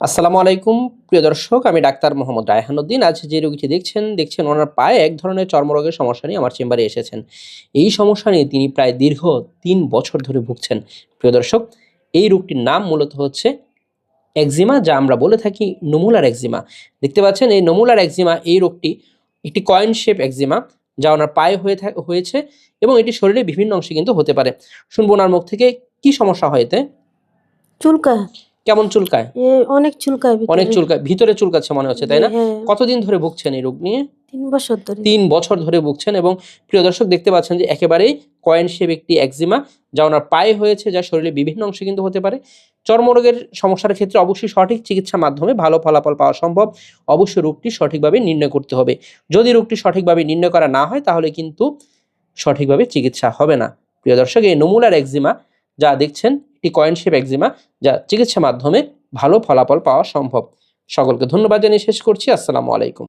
আসসালামু আলাইকুম প্রিয় দর্শক, আমি ডাক্তার মোহাম্মদ রায়হানুদ্দিন। আজ যে রোগীটি দেখছেন ওনার পায়ে এক ধরনের চর্মরোগের সমস্যা নিয়ে আমার চেম্বারে এসেছেন। এই সমস্যা নিয়ে তিনি প্রায় দীর্ঘ 3 বছর ধরে ভুগছেন। প্রিয় দর্শক, এই রোগটির নাম মূলত হচ্ছে একজিমা, যা আমরা বলে থাকি নমুলার একজিমা। দেখতে পাচ্ছেন এই নমুলার একজিমা, এই রোগটি একটি কয়েন শেপ একজিমা, যা ওনার পায়ে হয়েছে এবং এটি শরীরের বিভিন্ন অংশে কিন্তু হতে পারে। শুনবো ওনার মুখ থেকে কি সমস্যা হয় এতে। চুলকায়, কেমন চুলকায়? অনেক চুলকায় অনেক ভিতরে। চুলকায়, ভিতরে চুলকাচ্ছে মনে হচ্ছে, তাই না? হ্যাঁ, কতদিন ধরে ভুগছেন এই রোগ নিয়ে? 3 বছর ধরে। 3 বছর ধরে ভুগছেন এবং প্রিয় দর্শক দেখতে পাচ্ছেন যে একেবারেই কয়েন শেপ একটি একজিমা, যা ওনার পায়ে হয়েছে, যা শরীরের বিভিন্ন অংশে কিন্তু হতে পারে। চর্মরোগের সমস্যার ক্ষেত্রে অবশ্যই সঠিক চিকিৎসার মাধ্যমে ভালো ফলাফল পাওয়া সম্ভব। অবশ্যই রোগটি সঠিকভাবে নির্ণয় করতে হবে। যদি রোগটি সঠিকভাবে নির্ণয় করা না হয় তাহলে কিন্তু সঠিকভাবে চিকিৎসা হবে না। প্রিয় দর্শক, এই নমুলার একজিমা যা দেখছেন একটি কয়েন শেপ একজিমা, যা চিকিৎসার মাধ্যমে ভালো ফলাফল পাওয়া সম্ভব। সকলকে ধন্যবাদ জানিয়ে শেষ করছি। আসসালামু আলাইকুম।